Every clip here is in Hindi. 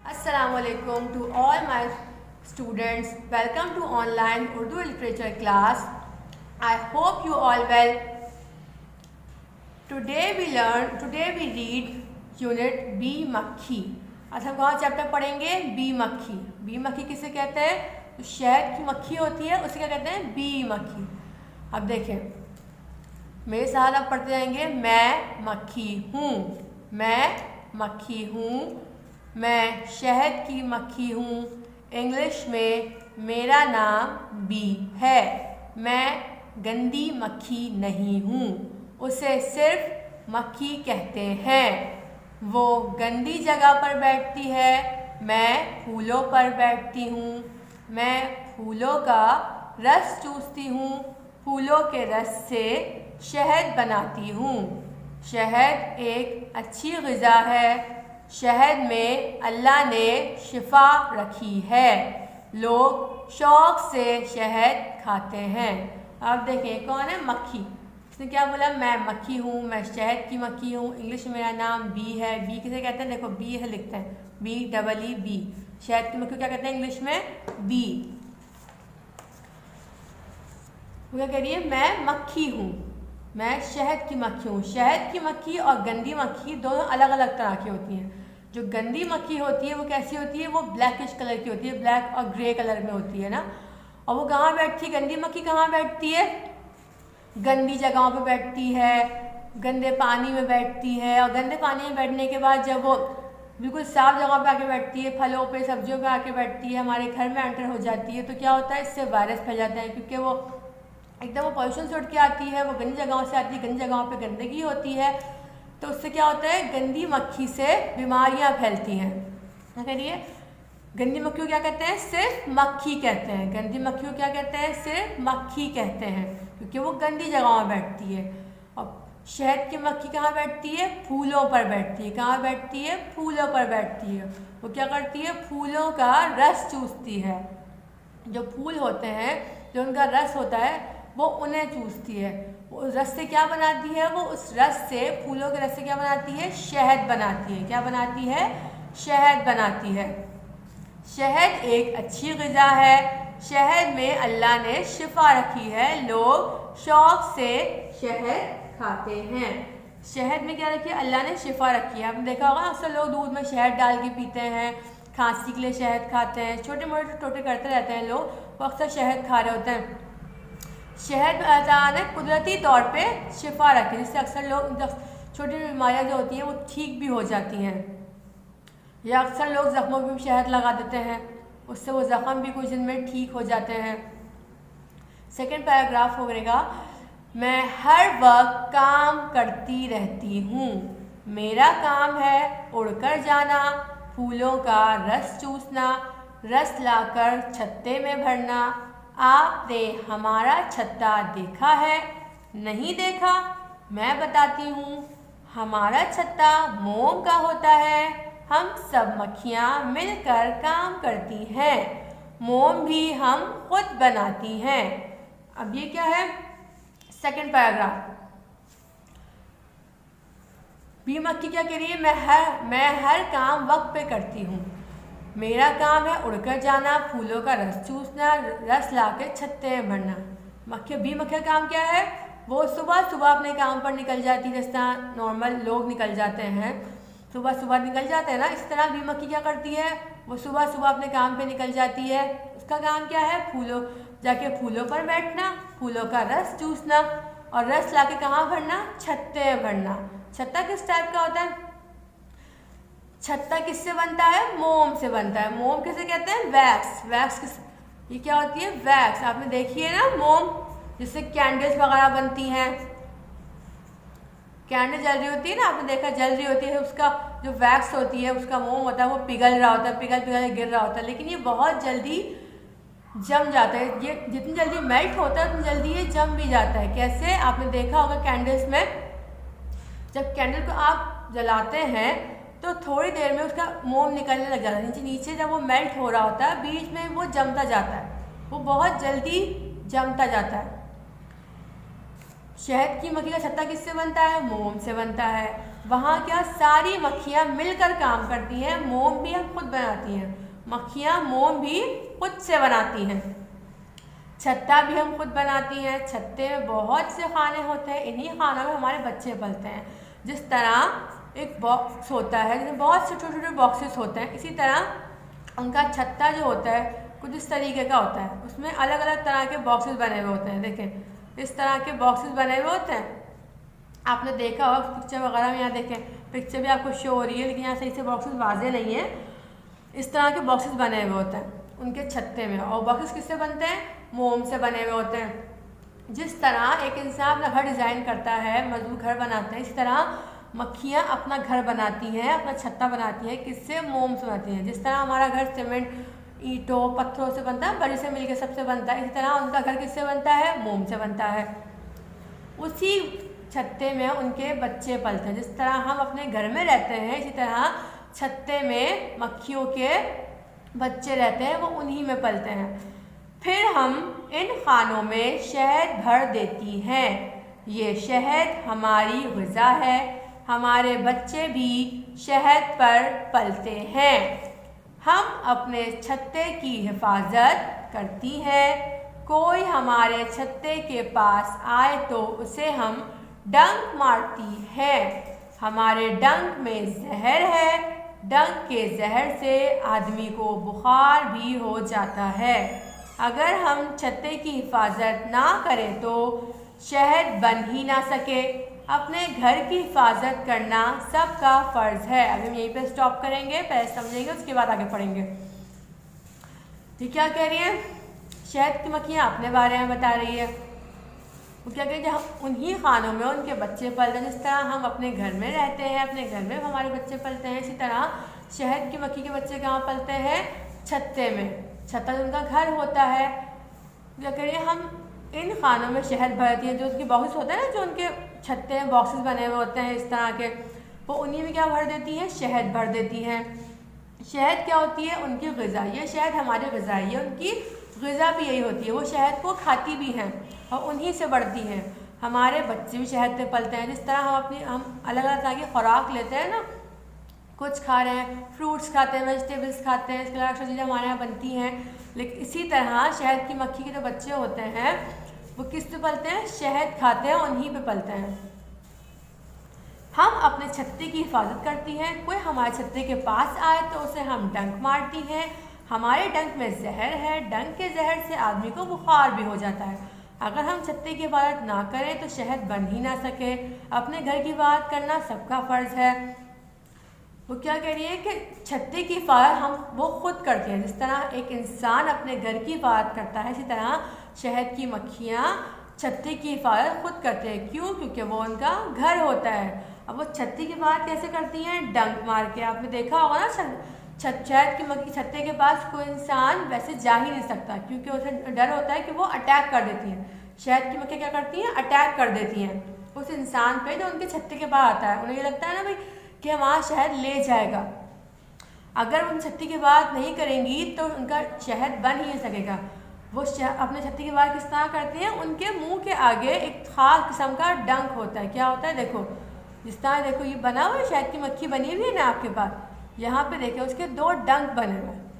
Assalamualaikum to all my students. Welcome to online Urdu literature class. I hope you all well. Today we read unit B मक्खी. आज हम कौन चैप्टर पढ़ेंगे? बी मक्खी. बी मक्खी किसे कहते हैं? तो शहद की मक्खी होती है, उसे क्या कहते हैं? बी मक्खी. अब देखें, मेरे साथ आप पढ़ते जाएंगे. मैं मक्खी हूँ, मैं मक्खी हूँ, मैं शहद की मक्खी हूँ. इंग्लिश में मेरा नाम बी है. मैं गंदी मक्खी नहीं हूँ, उसे सिर्फ मक्खी कहते हैं. वो गंदी जगह पर बैठती है, मैं फूलों पर बैठती हूँ. मैं फूलों का रस चूसती हूँ, फूलों के रस से शहद बनाती हूँ. शहद एक अच्छी ग़िज़ा है. शहद में अल्लाह ने शिफा रखी है. लोग शौक़ से शहद खाते हैं. आप देखिए कौन है? मक्खी. इसने क्या बोला? मैं मक्खी हूँ, मैं शहद की मक्खी हूँ. इंग्लिश में मेरा नाम बी है. बी किसे कहते हैं? देखो बी है लिखते हैं, बी डबल ई बी. शहद की मक्खी क्या कहते हैं इंग्लिश में? बी. वो क्या कह रही है? मैं मक्खी हूँ, मैं शहद की मक्खी हूँ. शहद की मक्खी और गंदी मक्खी दोनों अलग अलग तरह की होती हैं. जो गंदी मक्खी होती है वो कैसी होती है? वो ब्लैकिश कलर की होती है, ब्लैक और ग्रे कलर में होती है ना. और वो कहाँ बैठती है? गंदी मक्खी कहाँ बैठती है? गंदी जगहों पे बैठती है, गंदे पानी में बैठती है. और गंदे पानी में बैठने के बाद जब वो बिल्कुल साफ जगह पे आके बैठती है, फलों पे सब्जियों पे आके बैठती है, हमारे घर में एंटर हो जाती है, तो क्या होता है? इससे वायरस फैल जाते हैं. क्योंकि वो एकदम वो पॉल्यूशन से उठ के आती है, वो गंदी जगहों से आती है, गंदी जगहों पे गंदगी होती है, तो उससे क्या होता है? गंदी मक्खी से बीमारियां फैलती हैं. क्या करिए? गंदी मक्खी को क्या कहते हैं? सिर्फ मक्खी कहते हैं. गंदी मक्खी को क्या कहते हैं? सिर्फ मक्खी कहते हैं, क्योंकि वो गंदी जगहों में बैठती है. और शहद की मक्खी कहाँ बैठती है? फूलों पर बैठती है. कहाँ बैठती है? फूलों पर बैठती है. वो क्या करती है? फूलों का रस चूसती है. जो फूल होते हैं, जो उनका रस होता है, वो उन्हें चूसती है. वो रस से क्या बनाती है? वो उस रस से, फूलों के रस से क्या बनाती है? शहद बनाती है. क्या बनाती है? शहद बनाती है. शहद एक अच्छी ग़िज़ा है. शहद में अल्लाह ने शिफा रखी है. लोग शौक़ से शहद खाते हैं. शहद में क्या रखी है? अल्लाह ने शिफा रखी है. आपने देखा होगा अक्सर लोग दूध में शहद डाल के पीते हैं, खांसी के लिए शहद खाते हैं, छोटे मोटे टोटे करते रहते हैं लोग, वो अक्सर शहद खा रहे होते हैं. शहद अल्लाह ने कुदरती तौर पे शिफा रखी है, जिससे अक्सर लोग छोटी बीमारियाँ जो होती हैं वो ठीक भी हो जाती हैं. या अक्सर लोग ज़ख्मों पर भी शहद लगा देते हैं, उससे वो ज़ख्म भी कुछ दिन में ठीक हो जाते हैं. सेकंड पैराग्राफ होगा, मैं हर वक्त काम करती रहती हूँ. मेरा काम है उड़कर जाना, फूलों का रस चूसना, रस लाकर छत्ते में भरना. आपने हमारा छत्ता देखा है? नहीं देखा? मैं बताती हूँ. हमारा छत्ता मोम का होता है. हम सब मक्खियाँ मिलकर काम करती हैं. मोम भी हम खुद बनाती हैं. अब ये क्या है? Second paragraph. बी मक्खी क्या कह रही है? मैं हर काम वक्त पे करती हूँ. मेरा काम है उड़कर जाना, फूलों का रस चूसना, रस लाकर छत्ते में भरना. बी मक्खी का काम क्या है? वो सुबह सुबह अपने काम पर निकल जाती है. जिस तरह नॉर्मल लोग निकल जाते हैं, सुबह सुबह निकल जाते हैं ना, इस तरह बी मक्खी क्या करती है? वो सुबह सुबह अपने काम पे निकल जाती है. उसका काम क्या है? जाके फूलों पर बैठना, फूलों का रस चूसना, और रस लाके कहाँ भरना? छत्ते में भरना. छत्ता किस टाइप का होता है? छत्ता किससे बनता है? मोम से बनता है. मोम किसे कहते हैं? वैक्स. वैक्स किस, ये क्या होती है? वैक्स. आपने देखी है ना मोम, जिससे कैंडल्स वगैरह बनती हैं. कैंडल जल रही होती है ना, आपने देखा जल रही होती है, उसका जो वैक्स होती है, उसका मोम होता है, वो पिघल रहा होता है, पिघल पिघल गिर रहा होता है. लेकिन ये बहुत जल्दी जम जाता है. ये जितनी जल्दी मेल्ट होता है उतनी जल्दी ये जम भी जाता है. कैसे? आपने देखा होगा कैंडल्स में, जब कैंडल को आप जलाते हैं तो थोड़ी देर में उसका मोम निकलने लग जाता है नीचे नीचे. जब वो मेल्ट हो रहा होता है, बीच में वो जमता जाता है, वो बहुत जल्दी जमता जाता है. शहद की मक्खी का छत्ता किससे बनता है? मोम से बनता है. वहाँ क्या सारी मक्खियाँ मिलकर काम करती हैं। मोम भी हम खुद बनाती हैं, मक्खियाँ मोम भी खुद से बनाती हैं। छत्ता भी हम खुद बनाती हैं। छत्ते में बहुत से खाने होते हैं, इन्हीं खानों में हमारे बच्चे पलते हैं। जिस तरह एक बॉक्स होता है जिसमें बहुत से छोटे छोटे बॉक्सेस होते हैं, इसी तरह उनका छत्ता जो होता है कुछ इस तरीके का होता है। उसमें अलग अलग तरह के बॉक्सेस बने हुए होते हैं। देखें, इस तरह के बॉक्सेस बने हुए होते हैं। आपने देखा होगा पिक्चर वगैरह में, यहाँ देखें पिक्चर भी आपको शो हो रही है, लेकिन यहाँ सही से बॉक्सेस वाजे नहीं है। इस तरह के बॉक्सेस बने हुए होते हैं उनके छत्ते में। और बॉक्सेस किससे बनते हैं? मोम से बने हुए होते हैं। जिस तरह एक इंसान अपना घर डिज़ाइन करता है, मजबूत घर बनाते हैं, इसी तरह मक्खियाँ अपना घर बनाती हैं, अपना छत्ता बनाती हैं। किससे? मोम से बनाती हैं। जिस तरह हमारा घर सीमेंट, ईंटों, पत्थरों से बनता है, बड़े से मिलकर सबसे बनता है, इसी तरह उनका घर किससे बनता है? मोम से बनता है। उसी छत्ते में उनके बच्चे पलते हैं। जिस तरह हम अपने घर में रहते हैं, इसी तरह छत्ते में मक्खियों के बच्चे रहते हैं, वो उन्हीं में पलते हैं। फिर हम इन खानों में शहद भर देती हैं। ये शहद हमारी ग़िज़ा है, हमारे बच्चे भी शहद पर पलते हैं। हम अपने छत्ते की हिफाजत करती हैं। कोई हमारे छत्ते के पास आए तो उसे हम डंक मारती है। हमारे डंक में जहर है। डंक के जहर से आदमी को बुखार भी हो जाता है। अगर हम छत्ते की हिफाजत ना करें तो शहद बन ही ना सके। अपने घर की हिफाजत करना सबका फ़र्ज़ है। अभी हम यहीं पे स्टॉप करेंगे, पहले समझेंगे, उसके बाद आगे पढ़ेंगे। ठीक, क्या कह रही है? शहद की मक्खियाँ अपने बारे में बता रही है। वो क्या कहते हैं? उन्हीं खानों में उनके बच्चे पलते हैं। जिस तरह हम अपने घर में रहते हैं, अपने घर में हमारे बच्चे पलते हैं, इसी तरह शहद की मक्खी के बच्चे कहाँ पलते हैं? छत्ते में। छत्ता उनका घर होता है। क्या करिए, हम इन खानों में शहद भरती है। जो उसके बॉक्सेस होते हैं ना, जो उनके छत्ते में बॉक्सेस बने हुए होते हैं इस तरह के, वो उन्हीं में क्या भर देती हैं? शहद भर देती हैं। शहद क्या होती है? उनकी ग़िज़ा। ये शहद हमारी ग़िज़ा है, ये उनकी ग़िज़ा भी यही होती है। वो शहद को खाती भी हैं और उन्हीं से बढ़ती हैं। हमारे बच्चे भी शहद पे पलते हैं। जिस तरह हम अलग अलग तरह की खुराक लेते हैं ना, कुछ खा रहे हैं, फ्रूट्स खाते हैं, वेजिटेबल्स खाते हैं, इसके अलावा अक्सर चीज़ें हमारे यहाँ बनती हैं। लेकिन इसी तरह शहद की मक्खी के जो बच्चे होते हैं वो किस पे पलते हैं? शहद खाते हैं, उन्हीं पे पलते हैं। हम अपने छत्ते की हिफाजत करती हैं। कोई हमारे छत्ते के पास आए तो उसे हम डंक मारती हैं। हमारे डंक में जहर है। डंक के जहर से आदमी को बुखार भी हो जाता है। अगर हम छत्ते की हिफाजत ना करें तो शहद बन ही ना सके। अपने घर की हिफाजत करना सबका फ़र्ज़ है। वो क्या कह रही है कि छत्ते की हिफाजत वो खुद करते हैं। जिस तरह एक इंसान अपने घर की हिफाजत करता है, इसी तरह शहद की मक्खियाँ छत्ते की हिफाजत खुद करते हैं। क्यों? क्योंकि वो उनका घर होता है। अब वो छत्ते की हिफाजत कैसे करती हैं? डंक मार के। आपने देखा होगा ना, शहद की मक्खी छत्ते के पास कोई इंसान वैसे जा ही नहीं सकता, क्योंकि उसे डर होता है कि वो अटैक कर देती हैं। शहद की मक्खी क्या करती हैं? अटैक कर देती हैं उस इंसान पे जो उनके छत्ते के पास आता है। उन्हें ये लगता है ना भाई कि वहाँ शहद ले जाएगा। अगर उन छत्ते की बात नहीं करेंगी तो उनका शहद बन ही नहीं सकेगा। वो अपने छत्ते की बात किस तरह करते हैं? उनके मुंह के आगे एक खास किस्म का डंक होता है। क्या होता है? देखो, जिस तरह देखो ये बना हुआ है, शहद की मक्खी बनी हुई है ना आपके पास, यहाँ पे देखिए उसके 2 डंक बने हुए हैं।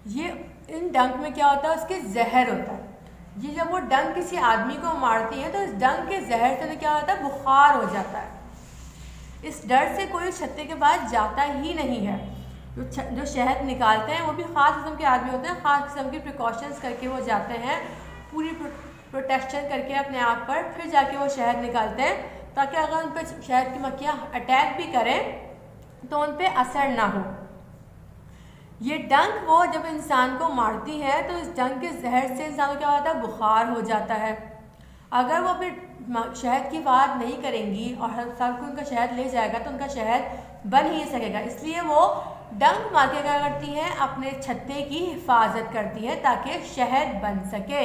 ये इन डंक में क्या होता है? उसके जहर होता है। ये जब वो डंक किसी आदमी को मारती है तो इस डंक के जहर से क्या होता है? बुखार हो जाता है। इस डर से कोई छत्ते के पास जाता ही नहीं है। जो शहद निकालते हैं वो भी ख़ास किस्म के आदमी होते हैं, ख़ास किस्म की प्रिकॉशंस करके वो जाते हैं, पूरी प्रोटेक्शन करके अपने आप पर, फिर जाके वो शहद निकालते हैं, ताकि अगर उन पर शहद की मक्खियाँ अटैक भी करें तो उन पर असर ना हो। ये डंक वो जब इंसान को मारती है तो इस डंक के जहर से इंसान को क्या होता है? बुखार हो जाता है। अगर वो फिर शहद की बात नहीं करेंगी और हर साल को उनका शहद ले जाएगा तो उनका शहद बन ही सकेगा। इसलिए वो डंक मार के क्या करती हैं? अपने छत्ते की हिफाजत करती हैं ताकि शहद बन सके।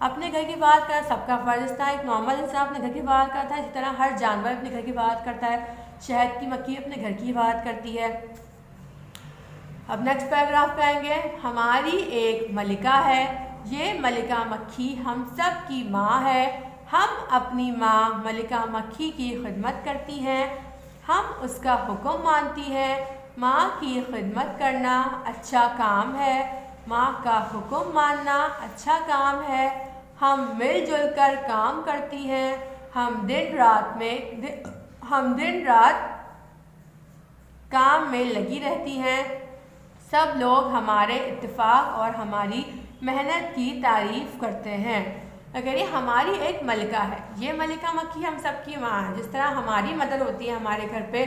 अपने घर की बात करना सबका फ़र्ज़ था। एक नॉर्मल इंसान अपने घर की बात करता है, इसी तरह हर जानवर अपने घर की बात करता है। शहद की मक्खी अपने घर की बात करती है। अब नेक्स्ट पैराग्राफ पे आएंगे। हमारी एक मलिका है। ये मलिका मक्खी हम सब की माँ है। हम अपनी माँ मलिका मक्खी की खिदमत करती हैं। हम उसका हुक्म मानती हैं। माँ की खिदमत करना अच्छा काम है। माँ का हुक्म मानना अच्छा काम है। हम मिलजुल कर काम करती हैं। हम दिन रात काम में लगी रहती हैं। सब लोग हमारे इत्तेफाक और हमारी मेहनत की तारीफ़ करते हैं। अगर ये हमारी एक मलिका है, ये मलिका मक्खी हम सबकी माँ है। जिस तरह हमारी मदर होती है हमारे घर पे,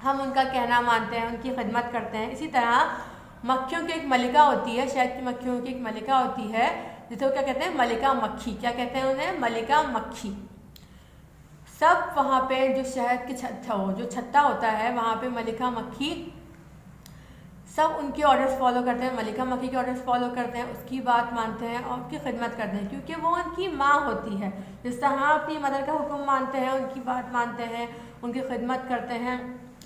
हम उनका कहना मानते हैं, उनकी खिदमत करते हैं, इसी तरह मक्खियों की एक मलिका होती है, शहद की मक्खियों की एक मलिका होती है, जिसे वो क्या कहते हैं, मलिका मक्खी। क्या कहते हैं उन्हें? मलिका मक्खी। सब वहाँ पे जो शहद के जो छत्ता होता है, वहाँ पे मलिका मक्खी सब उनके ऑर्डर्स फॉलो करते हैं, मलिका मक्खी के ऑर्डर्स फॉलो करते हैं, उसकी बात मानते हैं और उसकी खिदमत करते हैं, क्योंकि वो उनकी माँ होती है। जिस तरह हम अपनी मदर का हुक्म मानते हैं, उनकी बात मानते हैं, उनकी खिदमत करते हैं,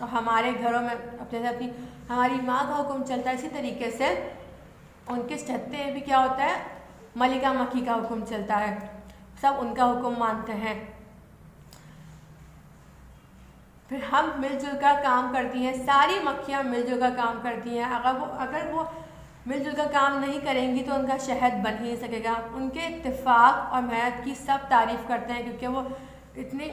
और हमारे घरों में अपनी हमारी माँ का हुक्म चलता है, इसी तरीके से उनके छत्ते भी क्या होता है, मलिका मक्खी का हुक्म चलता है। सब उनका हुक्म मानते हैं। फिर हम मिलजुल कर काम करती हैं, सारी मक्खियाँ मिलजुल कर काम करती हैं। अगर वो मिलजुल कर काम नहीं करेंगी तो उनका शहद बन ही नहीं सकेगा। उनके इत्तेफाक और मेहनत की सब तारीफ़ करते हैं, क्योंकि वो इतने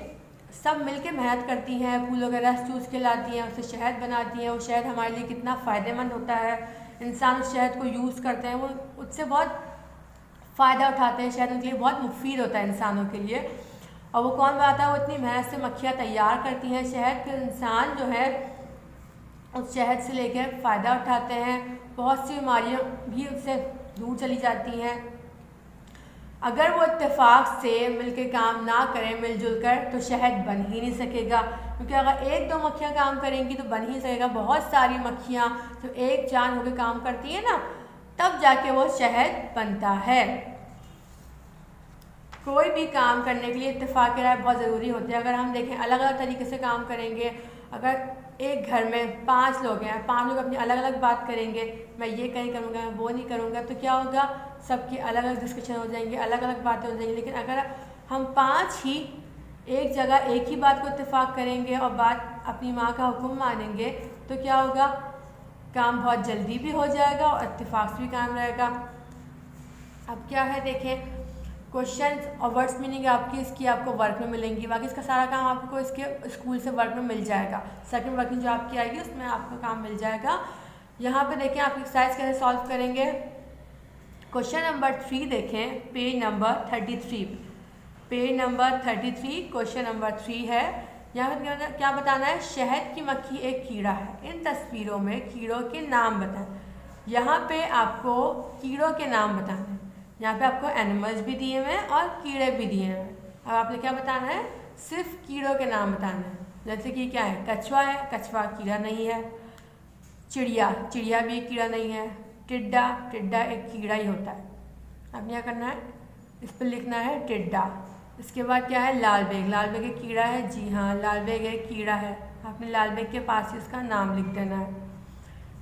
सब मिलके मेहनत करती हैं, फूल वगैरह चूस के लाती हैं, उससे शहद बनाती हैं। वो शहद हमारे लिए कितना फ़ायदेमंद होता है, इंसान उस शहद को यूज़ करते हैं, वो उससे बहुत फ़ायदा उठाते हैं। शहद उनके लिए बहुत मुफीद होता है इंसानों के लिए। और वो कौन बनाता है? वो इतनी मेहनत से मक्खियाँ तैयार करती हैं शहद, फिर इंसान जो है उस शहद से लेकर फ़ायदा उठाते हैं। बहुत सी बीमारियाँ भी उससे दूर चली जाती हैं। अगर वो इत्तेफाक से मिलकर काम ना करें, मिलजुल कर, तो शहद बन ही नहीं सकेगा, क्योंकि अगर एक दो मक्खियाँ काम करेंगी तो बन ही नहीं सकेगा। बहुत सारी मक्खियाँ जो एक जान होकर काम करती हैं ना, तब जाके वो शहद बनता है। कोई भी काम करने के लिए इत्तेफाक की राय बहुत ज़रूरी होती है। अगर हम देखें अलग अलग तरीके से काम करेंगे, अगर एक घर में 5 लोग हैं, 5 लोग अपनी अलग अलग बात करेंगे, मैं ये कहीं करूँगा, मैं वो नहीं करूँगा, तो क्या होगा, सबकी अलग अलग डिस्कशन हो जाएंगी, अलग अलग बातें हो जाएंगी। लेकिन अगर हम 5 ही एक जगह एक ही बात को इत्तेफाक करेंगे और बात अपनी माँ का हुक्म मानेंगे, तो क्या होगा, काम बहुत जल्दी भी हो जाएगा और इत्तेफाक से भी काम रहेगा। अब क्या है, देखें, क्वेश्चंस और वर्ड्स मीनिंग इसकी आपको वर्क में मिलेंगी। बाकी इसका सारा काम आपको इसके स्कूल से वर्क में मिल जाएगा। सेकंड वर्किंग जो आपकी आएगी उसमें आपको काम मिल जाएगा। यहाँ पे देखें आप एक्सरसाइज कैसे सॉल्व करेंगे। क्वेश्चन नंबर 3 देखें, page number 33। Page number 33 question number 3 है। यहाँ पर क्या बताना है, शहद की मक्खी एक कीड़ा है। इन तस्वीरों में कीड़ों के नाम बताएं। यहाँ पे आपको कीड़ों के नाम बताना है। यहाँ पे आपको एनिमल्स भी दिए हुए हैं और कीड़े भी दिए हैं। अब आपने क्या बताना है, सिर्फ कीड़ों के नाम बताना है। जैसे कि क्या है, कछुआ है, कछुआ कीड़ा नहीं है। चिड़िया, चिड़िया भी एक कीड़ा नहीं है। टिड्डा, टिड्डा एक कीड़ा ही होता है। अब क्या करना है, इस पर लिखना है टिड्डा। इसके बाद क्या है, लाल बेग, लाल बेग एक कीड़ा है। जी हाँ, लाल बेग एक कीड़ा है। आपने लाल बेग के पास ही उसका नाम लिख देना है।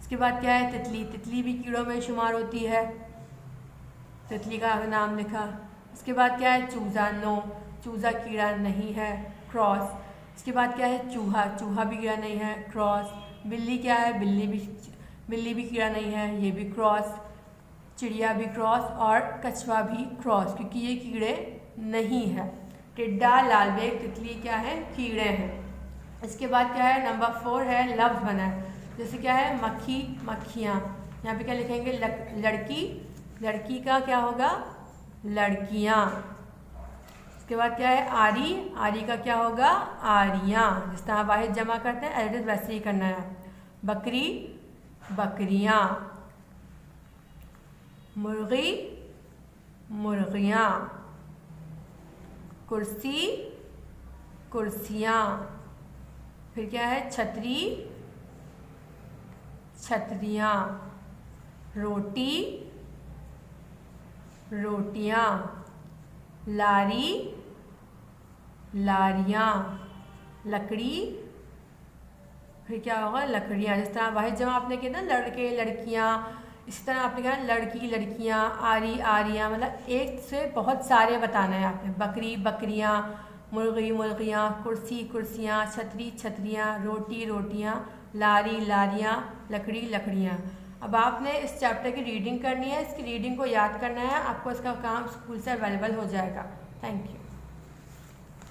इसके बाद क्या है, तितली, तितली भी कीड़ों में शुमार होती है, तितली का नाम लिखा। इसके बाद क्या है, चूज़ा, नो, चूज़ा कीड़ा नहीं है, क्रॉस। इसके बाद क्या है, चूहा, चूहा भी कीड़ा नहीं है, क्रॉस। बिल्ली क्या है, बिल्ली भी कीड़ा नहीं है, ये भी क्रॉस। चिड़िया भी क्रॉस और कछुआ भी क्रॉस, क्योंकि ये कीड़े नहीं है। टिड्डा, लाल बेग, तितली क्या है, कीड़े हैं। इसके बाद क्या है, नंबर 4 है, लफ्ज़ बना है। जैसे क्या है, मक्खी, मक्खियाँ। यहाँ पे क्या लिखेंगे, लड़की, लड़की का क्या होगा, लड़कियाँ। इसके बाद क्या है, आरी, आरी का क्या होगा, आरियाँ। जिस तरह वाहिद जमा करते हैं एडिट वैसे ही करना है। बकरी, बकरियाँ। मुर्गी, मुर्गियाँ। कुर्सी, कुर्सियाँ। फिर क्या है, छतरी, छतरियाँ। रोटी, रोटियाँ। लारी, लारियाँ। लकड़ी, फिर क्या होगा, लकड़ियाँ। जिस तरह वाहिद जमा आपने किया ना, लड़के, लड़कियाँ, इसी तरह आपने कहा लड़की, लड़कियाँ, आरी, आरियाँ, मतलब एक से बहुत सारे बताना है आपने। बकरी, बकरियाँ, मुर्गी मुर्गियाँ, कुर्सी कुर्सियाँ, छतरी छतरियाँ, रोटी रोटियाँ, लारी लारियाँ, लकड़ी लकड़ियाँ। अब आपने इस चैप्टर की रीडिंग करनी है, इसकी रीडिंग को याद करना है, आपको इसका काम स्कूल से अवेलेबल हो जाएगा। Thank you.